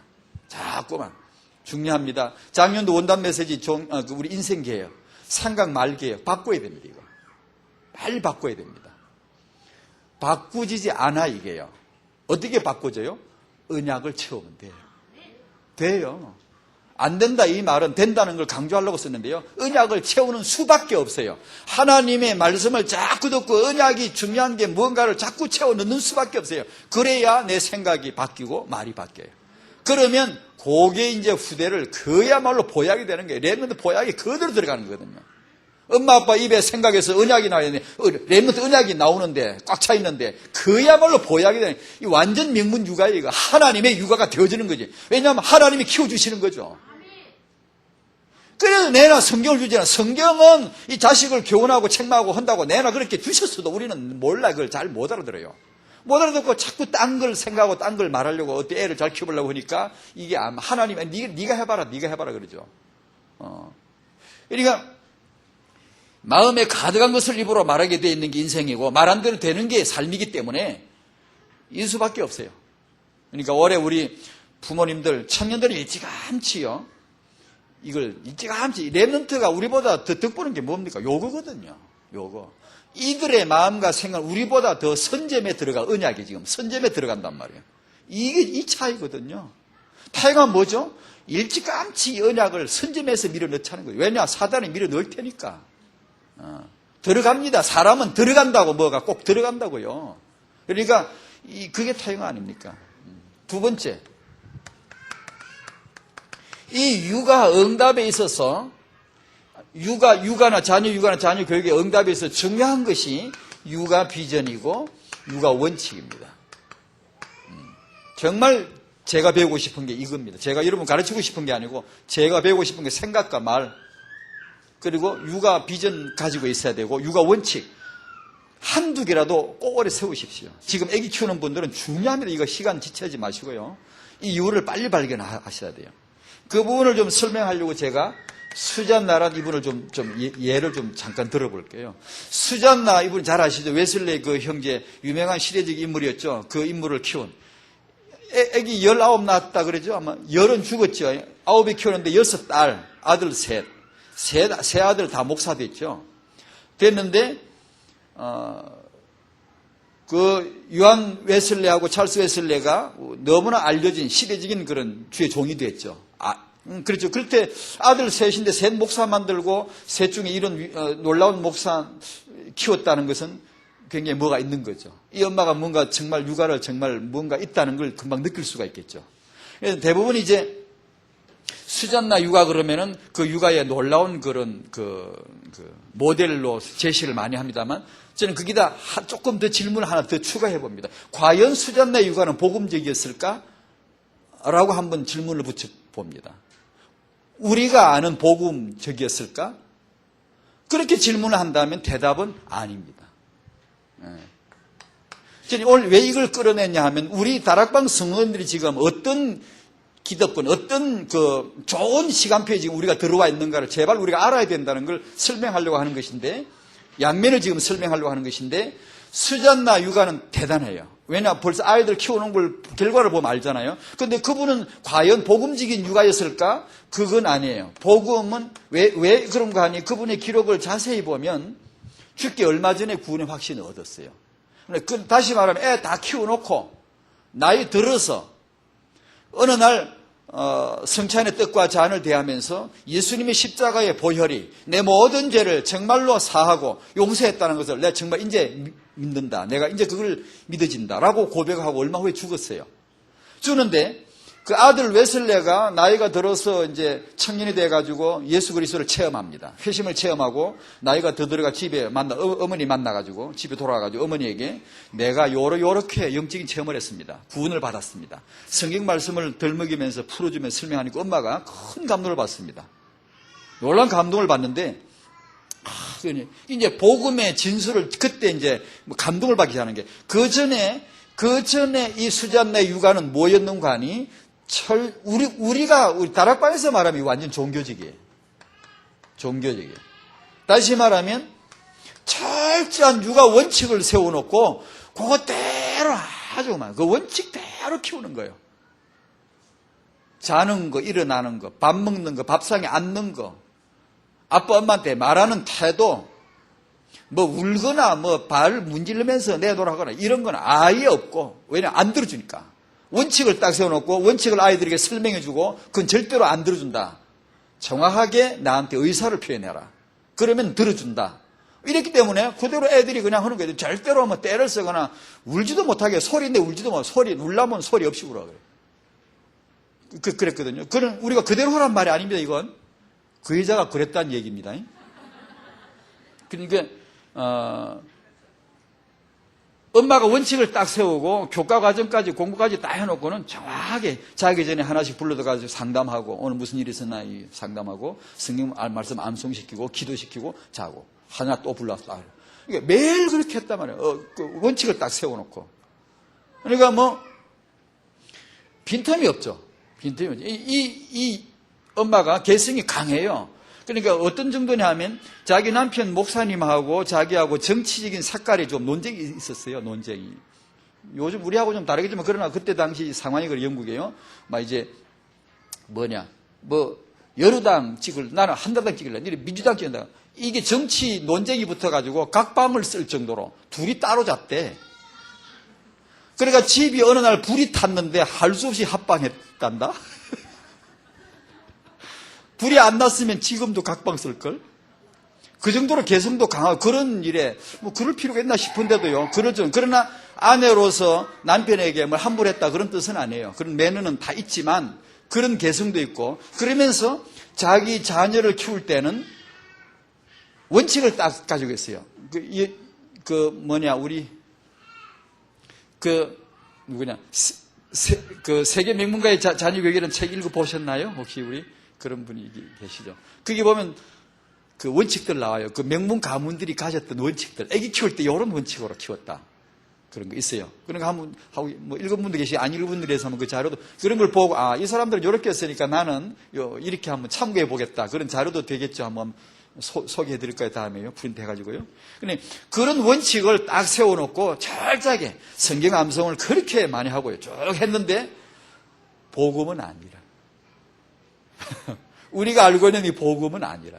중요합니다. 작년도 원단 메시지 우리 인생개혁, 생각 말개혁 바꿔야 됩니다. 이거 빨리 바꿔야 됩니다. 바꾸지지 않아, 이게요. 어떻게 바꿔져요? 언약을 채우면 돼요. 안 된다, 이 말은 된다는 걸 강조하려고 썼는데요. 언약을 채우는 수밖에 없어요. 하나님의 말씀을 자꾸 듣고 언약이 중요한 게 뭔가를 자꾸 채워 넣는 수밖에 없어요. 그래야 내 생각이 바뀌고 말이 바뀌어요. 그러면 그게 이제 후대를 그야말로 보약이 되는 거예요. 렘넌트 보약이 그대로 들어가는 거거든요. 엄마 아빠 입에 생각해서 언약이 나오는데, 렘넌트 언약이 나오는데 꽉 차 있는데 그야말로 보약이 되는, 이 완전 명문 육아예요. 이거 하나님의 육아가 되어지는 거지. 왜냐하면 하나님이 키워주시는 거죠. 그래서 내나 성경을 주잖아. 성경은 이 자식을 교훈하고 책망하고 한다고 내나 그렇게 주셨어도 우리는 몰라. 그걸 잘 못 알아들어요. 못 알아듣고 자꾸 딴 걸 생각하고 딴 걸 말하려고 어때 애를 잘 키워보려고 하니까 이게 아마 하나님이 네가 해봐라 그러죠. 그러니까 마음에 가득한 것을 입으로 말하게 되어 있는 게 인생이고 말 안 대로 되는 게 삶이기 때문에 이 수밖에 없어요. 그러니까 올해 우리 부모님들, 청년들이 일찌감치요. 이걸 일찌감치, 렘넌트가 우리보다 더 득보는 게 뭡니까? 요거거든요. 요거. 이들의 마음과 생각, 우리보다 더 선점에 들어가, 언약이 지금 선점에 들어간단 말이에요. 이게 이 차이거든요. 타이가 뭐죠? 일찌감치 언약을 선점에서 밀어넣자는 거예요. 왜냐? 사단이 밀어넣을 테니까. 들어갑니다. 사람은 들어간다고, 뭐가 꼭 들어간다고요. 그러니까 그게 타이가 아닙니까? 두 번째, 이 육아 응답에 있어서 육아나 자녀 교육의 응답에 있어서 중요한 것이 육아 비전이고 육아 원칙입니다. 정말 제가 배우고 싶은 게 이겁니다. 제가 여러분 가르치고 싶은 게 아니고 제가 배우고 싶은 게 생각과 말, 그리고 육아 비전 가지고 있어야 되고 육아 원칙 한두 개라도 꼭 오래 세우십시오. 지금 아기 키우는 분들은 중요합니다. 이거 시간 지체하지 마시고요. 이 이유를 빨리 발견하셔야 돼요. 그 부분을 좀 설명하려고 제가 수잔나라는 이분을 예를 좀 잠깐 들어볼게요. 수잔나 이분 잘 아시죠? 웨슬레이 그 형제, 유명한 시대적 인물이었죠. 그 인물을 키운. 애기 19 낳았다 그러죠? 아마 10은 죽었죠. 9이 키우는데 6딸, 아들 셋. 세 아들 다 목사 됐죠. 됐는데, 그 요한 웨슬레하고 찰스 웨슬레가 너무나 알려진 시대적인 그런 주의 종이 됐죠. 그렇죠. 그럴 때 아들 셋인데 셋 목사 만들고 셋 중에 이런 놀라운 목사 키웠다는 것은 굉장히 뭐가 있는 거죠. 이 엄마가 뭔가 정말 육아를 정말 뭔가 있다는 걸 금방 느낄 수가 있겠죠. 그래서 대부분 이제 수잔나 육아 그러면은 그 육아의 놀라운 그런 그 모델로 제시를 많이 합니다만 저는 거기다 조금 더 질문을 하나 더 추가해 봅니다. 과연 수잔나 육아는 복음적이었을까? 라고 한번 질문을 붙여 봅니다. 우리가 아는 복음적이었을까? 그렇게 질문을 한다면 대답은 아닙니다. 저는 오늘 왜 이걸 끌어냈냐 하면 우리 다락방 성원들이 지금 어떤 기득권, 어떤 그 좋은 시간표에 지금 우리가 들어와 있는가를 제발 우리가 알아야 된다는 걸 설명하려고 하는 것인데, 양면을 지금 설명하려고 하는 것인데, 수잔나 육아는 대단해요. 왜냐, 벌써 아이들 키우는 걸, 결과를 보면 알잖아요. 그런데 그분은 과연 복음적인 육아였을까? 그건 아니에요. 복음은 왜 그런가 하니 그분의 기록을 자세히 보면 죽기 얼마 전에 구원의 확신을 얻었어요. 다시 말하면 애 다 키워놓고 나이 들어서 어느 날 성찬의 떡과 잔을 대하면서 예수님의 십자가의 보혈이 내 모든 죄를 정말로 사하고 용서했다는 것을 내가 정말 이제 믿는다. 내가 이제 그걸 믿어진다. 라고 고백하고 얼마 후에 죽었어요. 죽는데 그 아들 웨슬레가 나이가 들어서 이제 청년이 돼가지고 예수 그리스도를 체험합니다. 회심을 체험하고 나이가 더 들어가 집에 어머니 만나가지고 집에 돌아가가지고 어머니에게 내가 요렇게 영적인 체험을 했습니다. 구원을 받았습니다. 성경 말씀을 덜 먹이면서 풀어주면서 설명하니까 엄마가 큰 감동을 받습니다. 놀라운 감동을 받는데 이제 복음의 진술을 그때 이제 감동을 받기 시작하는 게 그 전에 이 수잔나의 육아는 뭐였는가 하니 우리 다락방에서 말하면 완전 종교적이에요. 종교적이에요. 다시 말하면 철저한 육아 원칙을 세워놓고 그것대로 아주 그 원칙대로 키우는 거예요. 자는 거, 일어나는 거, 밥 먹는 거, 밥상에 앉는 거, 아빠 엄마한테 말하는 태도, 뭐 울거나 뭐 발 문지르면서 내놓으라거나 이런 건 아예 없고, 왜냐 안 들어주니까. 원칙을 딱 세워놓고 원칙을 아이들에게 설명해주고 그건 절대로 안 들어준다. 정확하게 나한테 의사를 표현해라. 그러면 들어준다. 이랬기 때문에 그대로 애들이 그냥 하는 거예요. 절대로 뭐 때를 쓰거나 울지도 못하게 소리인데 울지도 못 소리 울라면 소리 없이 울어 그래요. 그랬거든요. 그런 우리가 그대로 하란 말이 아닙니다. 이건 그 여자가 그랬다는 얘기입니다. 그러니까 엄마가 원칙을 딱 세우고 교과 과정까지 공부까지 다 해놓고는 정확하게 자기 전에 하나씩 불러들어가지고 상담하고 오늘 무슨 일이 있었나 상담하고 성경 말씀 암송시키고 기도시키고 자고 하나 또 불러서 그러니까 매일 그렇게 했단 말이에요. 그 원칙을 딱 세워놓고 그러니까 뭐 빈틈이 없죠. 빈틈이 없죠. 이 엄마가 개성이 강해요. 그러니까 어떤 정도냐 하면 자기 남편 목사님하고 자기하고 정치적인 색깔이 좀 논쟁이 있었어요. 논쟁이. 요즘 우리하고 좀 다르겠지만 그러나 그때 당시 상황이 그래 영국에요. 막 이제 여루당 찍을 나는 한나당 찍을래. 민주당 찍는다. 이게 정치 논쟁이 붙어가지고 각방을 쓸 정도로 둘이 따로 잤대. 그러니까 집이 어느 날 불이 탔는데 할 수 없이 합방했단다. 불이 안 났으면 지금도 각방 쓸걸? 그 정도로 개성도 강하고 그런 일에 뭐 그럴 필요가 있나 싶은데도요. 그러죠. 그러나 아내로서 남편에게 뭘 함부로 했다 그런 뜻은 아니에요. 그런 매너는 다 있지만 그런 개성도 있고 그러면서 자기 자녀를 키울 때는 원칙을 딱 가지고 있어요. 세계 명문가의 자녀 교육이라는 책 읽어보셨나요? 혹시 우리? 그런 분이 계시죠. 거기 보면 원칙들 나와요. 명문 가문들이 가졌던 원칙들. 아기 키울 때 이런 원칙으로 키웠다. 그런 거 있어요. 그런 거 한번 하고 뭐 읽은 분도 계시고 안 읽은 분들에서 한번 그 자료도 그런 걸 보고 이 사람들은 이렇게 했으니까 나는 이렇게 한번 참고해 보겠다. 그런 자료도 되겠죠. 한번 소개해 드릴 거예요. 다음에요. 프린트 해가지고요. 근데 그런 원칙을 딱 세워놓고 철저하게 성경 암송을 그렇게 많이 하고요. 쭉 했는데 복음은 아니라. 우리가 알고 있는 이 복음은 아니라.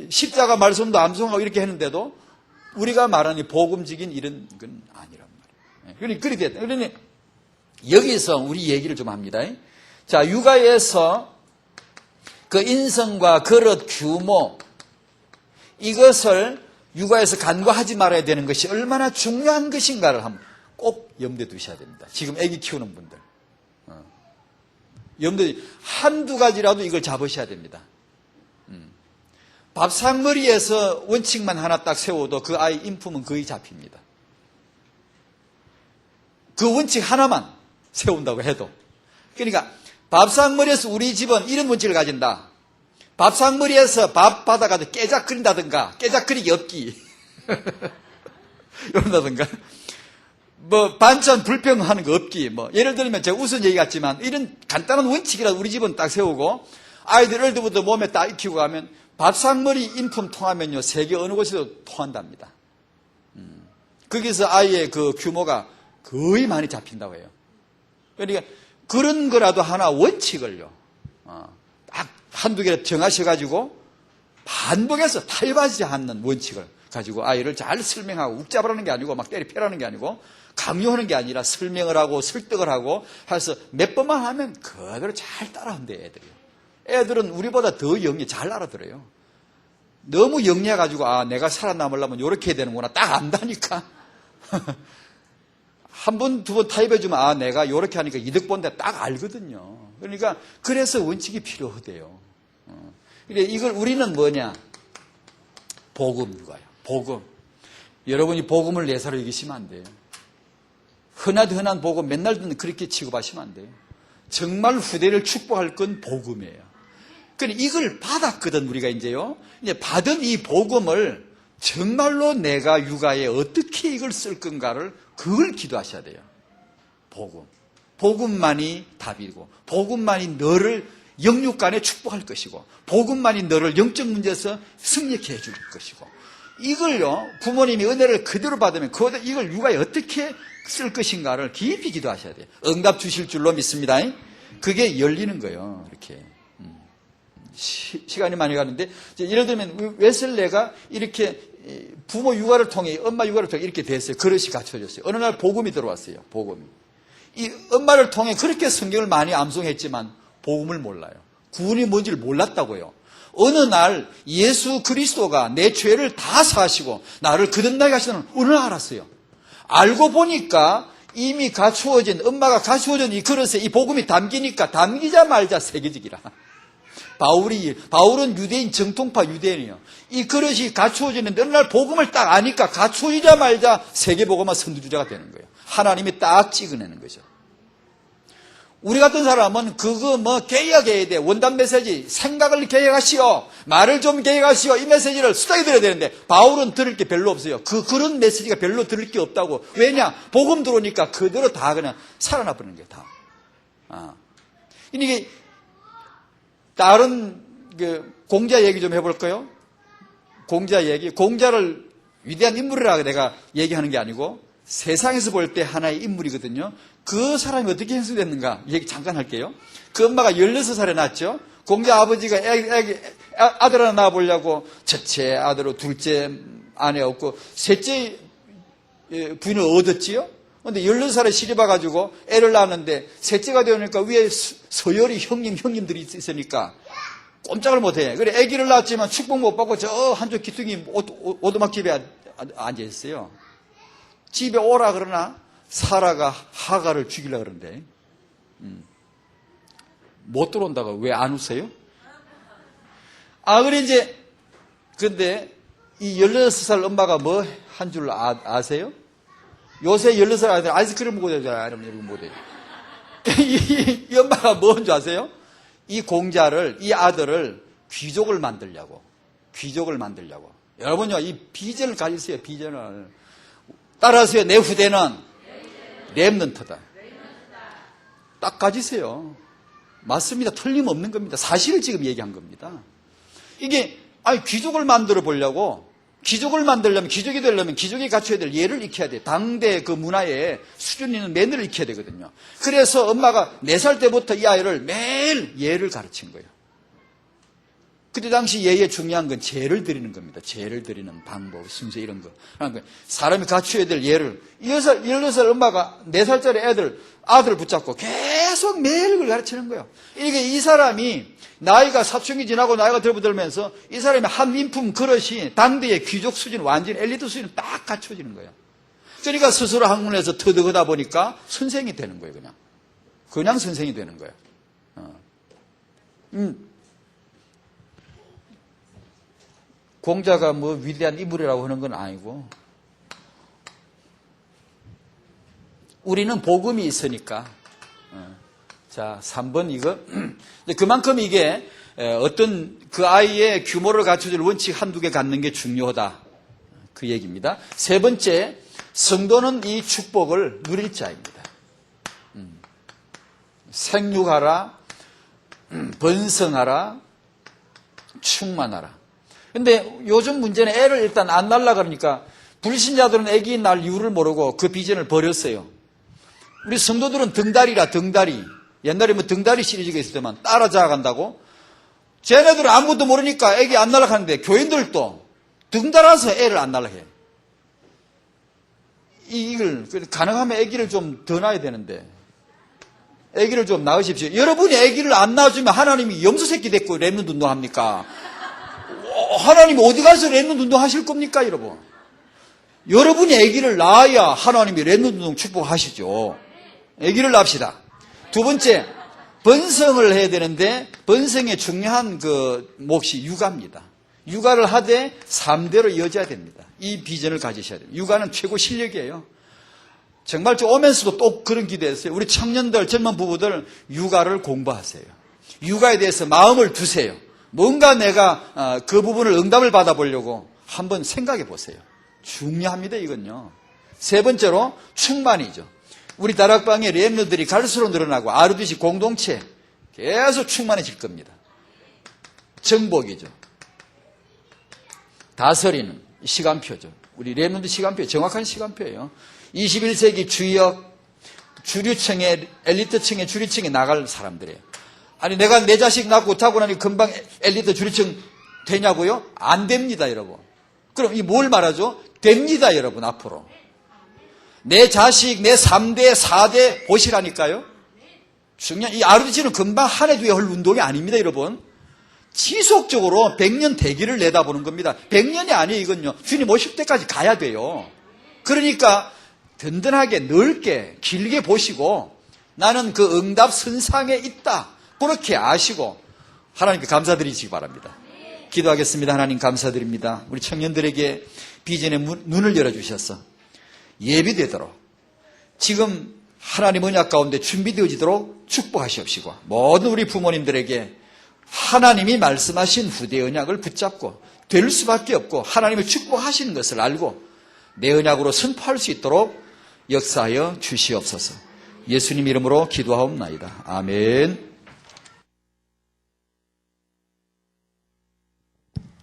십자가 말씀도 암송하고 이렇게 했는데도 우리가 말하는 복음적인 이런 건 아니란 말이에요. 그러니 여기서 우리 얘기를 좀 합니다. 자, 육아에서 그 인성과 그릇 규모 이것을 육아에서 간과하지 말아야 되는 것이 얼마나 중요한 것인가를 한번 꼭 염두에 두셔야 됩니다. 지금 아기 키우는 분들 염두에 한두 가지라도 이걸 잡으셔야 됩니다. 밥상머리에서 원칙만 하나 딱 세워도 그 아이 인품은 거의 잡힙니다. 그 원칙 하나만 세운다고 해도. 그러니까 밥상머리에서 우리 집은 이런 원칙을 가진다. 밥상머리에서 밥 받아가지고 깨작거린다든가 깨작거리기 없기 이런다든가 뭐 반찬 불평하는 거 없기 뭐 예를 들면 제가 우선 얘기 같지만 이런 간단한 원칙이라도 우리 집은 딱 세우고 아이들 어릴 때부터 몸에 딱 익히고 가면 밥상머리 인품 통하면요 세계 어느 곳에도 통한답니다. 거기서 아이의 그 규모가 거의 많이 잡힌다고 해요. 그러니까 그런 거라도 하나 원칙을요 딱 한두 개를 정하셔가지고 반복해서 타협하지 않는 원칙을 가지고 아이를 잘 설명하고 욱잡으라는 게 아니고 막 때리 패라는 게 아니고 강요하는 게 아니라 설명을 하고 설득을 하고 해서 몇 번만 하면 그대로 잘 따라한대요 애들이요. 애들은 우리보다 더 영리 잘 알아들어요. 너무 영리해가지고 내가 살아남으려면 이렇게 해야 되는구나 딱 안다니까. 한 번, 두 번 타협해주면 내가 이렇게 하니까 이득 본다 딱 알거든요. 그러니까 그래서 원칙이 필요하대요. 이걸 우리는 뭐냐? 복음 육아요. 복음. 여러분이 복음을 내사로 여기시면 안 돼요. 흔한 복음 맨날 듣는 그렇게 취급하시면 안 돼요. 정말 후대를 축복할 건 복음이에요. 그러니까 이걸 받았거든 우리가 이제요. 이제 받은 이 복음을 정말로 내가 육아에 어떻게 이걸 쓸 건가를 그걸 기도하셔야 돼요. 복음. 복음만이 답이고 복음만이 너를 영육간에 축복할 것이고 복음만이 너를 영적 문제에서 승리케 해줄 것이고 이걸요 부모님이 은혜를 그대로 받으면 이걸 육아에 어떻게 쓸 것인가를 깊이 기도하셔야 돼요. 응답 주실 줄로 믿습니다. 그게 열리는 거예요. 이렇게 시간이 많이 가는데 예를 들면 웨슬레가 이렇게 부모 육아를 통해 엄마 육아를 통해 이렇게 됐어요. 그릇이 갖춰졌어요. 어느 날 복음이 들어왔어요. 복음이. 이 엄마를 통해 그렇게 성경을 많이 암송했지만 복음을 몰라요. 구원이 뭔지를 몰랐다고요. 어느 날 예수 그리스도가 내 죄를 다 사하시고 나를 거듭나게 하시는 어느 날 알았어요. 알고 보니까 이미 갖추어진 엄마가 갖추어진 이 그릇에 이 복음이 담기니까 담기자마자 세계적이라. 바울은 유대인 정통파 유대인이에요. 이 그릇이 갖추어지는데 어느 날 복음을 딱 아니까 갖추어지자마자 세계복음화 선두주자가 되는 거예요. 하나님이 딱 찍어내는 거죠. 우리 같은 사람은 그거 개혁해야 돼. 원단 메시지 생각을 개혁하시오. 말을 좀 개혁하시오. 이 메시지를 수다게 들어야 되는데 바울은 들을 게 별로 없어요. 그런 메시지가 별로 들을 게 없다고. 왜냐? 복음 들어오니까 그대로 다 그냥 살아나 버리는 거예요. 다. 이게 다른 공자 얘기 좀 해볼까요? 공자 얘기. 공자를 위대한 인물이라고 내가 얘기하는 게 아니고 세상에서 볼 때 하나의 인물이거든요. 그 사람이 어떻게 형성됐는가 얘기 잠깐 할게요. 그 엄마가 16살에 낳았죠. 공자 아버지가 아들 하나 낳아보려고 첫째 아들로 둘째 아내 얻고 셋째 부인을 얻었지요. 그런데 16살에 시집 와가지고 애를 낳았는데 셋째가 되니까 위에 서열이 형님들이 있으니까 꼼짝을 못해. 그래 아기를 낳았지만 축복 못 받고 저 한쪽 기둥이 오두막 집에 앉아있어요. 집에 오라 그러나 사라가 하가를 죽이려고 그러는데 못 들어온다고. 왜 안 웃어요? 근데 이 16살 엄마가 뭐 한 줄 아세요? 요새 16살 아이들 아이스크림 먹어야 되잖아요. 여러분 못해요. 이 엄마가 뭔 줄 아세요? 이 공자를, 이 아들을 귀족을 만들려고. 여러분요, 이 비전을 가지세요, 비전을. 따라서요, 내 후대는 렘넌트다. 딱 가지세요. 맞습니다. 틀림없는 겁니다. 사실을 지금 얘기한 겁니다. 이게 귀족을 만들어 보려고, 귀족을 만들려면, 귀족이 되려면 귀족이 갖춰야 될 예를 익혀야 돼. 당대 그 문화에 수준 있는 매너를 익혀야 되거든요. 그래서 엄마가 4살 때부터 이 아이를 매일 예를 가르친 거예요. 그때 당시 예의 중요한 건 제를 드리는 겁니다. 제를 드리는 방법, 순서 이런 거. 그러니까 사람이 갖춰야 될 예를. 16살 엄마가 4살짜리 아들을 붙잡고 계속 매일 그걸 가르치는 거예요. 이게 이 사람이 나이가 사춘기 지나고 나이가 들면서 이 사람이 한 인품 그릇이 당대의 귀족 수준, 완전 엘리트 수준은 딱 갖춰지는 거예요. 그러니까 스스로 학문에서 터득하다 보니까 선생이 되는 거예요, 그냥. 그냥 선생이 되는 거예요. 공자가 뭐 위대한 인물이라고 하는 건 아니고, 우리는 복음이 있으니까. 자, 3번 이거. 그만큼 이게 어떤 그 아이의 규모를 갖춰줄 원칙 한두 개 갖는 게 중요하다. 그 얘기입니다. 3번째, 성도는 이 축복을 누릴 자입니다. 생육하라, 번성하라, 충만하라. 근데 요즘 문제는 애를 일단 안 낳으려고 그러니까 불신자들은 애기 낳을 이유를 모르고 그 비전을 버렸어요. 우리 성도들은 등다리. 옛날에 뭐 등다리 시리즈가 있을 때만 따라잡아간다고. 쟤네들은 아무것도 모르니까 애기 안 낳으려고 하는데 교인들도 등달아서 애를 안 낳으려고 해요. 이걸 가능하면 애기를 좀 더 낳아야 되는데 애기를 좀 낳으십시오. 여러분이 애기를 안 낳아주면 하나님이 염소새끼 됐고 렘넌트 운동합니까? 하나님 어디 가서 렘넌트 운동 하실 겁니까, 여러분? 여러분이 아기를 낳아야 하나님이 렘넌트 운동 축복하시죠. 아기를 낳읍시다. 2번째, 번성을 해야 되는데 번성의 중요한 그 몫이 육아입니다. 육아를 하되 3대로 이어져야 됩니다. 이 비전을 가지셔야 됩니다. 육아는 최고 실력이에요. 정말 저 오면서도 또 그런 기대했어요. 우리 청년들, 젊은 부부들 육아를 공부하세요. 육아에 대해서 마음을 두세요. 뭔가 내가 그 부분을 응답을 받아보려고 한번 생각해 보세요. 중요합니다, 이건요. 3번째로 충만이죠. 우리 다락방의 렘넌트들이 갈수록 늘어나고 아르디시 공동체 계속 충만해질 겁니다. 정복이죠. 다스리는 시간표죠. 우리 렘넌트 시간표, 정확한 시간표예요. 21세기 주역, 주류층의, 엘리트층의 주류층에 나갈 사람들이에요. 아니, 내가 내 자식 낳고 타고 나니 금방 엘리트 주류층 되냐고요? 안 됩니다, 여러분. 그럼 이 뭘 말하죠? 됩니다, 여러분, 앞으로. 내 자식, 내 3대, 4대 보시라니까요? 중요한, 이 아르디시는 금방 한 해, 2해 할 운동이 아닙니다, 여러분. 지속적으로 100년 대기를 내다보는 겁니다. 100년이 아니에요, 이건요. 주님 오실 때까지 가야 돼요. 그러니까 든든하게, 넓게, 길게 보시고 나는 그 응답 선상에 있다. 그렇게 아시고 하나님께 감사드리시기 바랍니다. 기도하겠습니다. 하나님 감사드립니다. 우리 청년들에게 비전의 눈을 열어주셔서 예비되도록 지금 하나님 언약 가운데 준비되어지도록 축복하시옵시고 모든 우리 부모님들에게 하나님이 말씀하신 후대 언약을 붙잡고 될 수밖에 없고 하나님을 축복하시는 것을 알고 내 언약으로 선포할 수 있도록 역사하여 주시옵소서. 예수님 이름으로 기도하옵나이다. 아멘.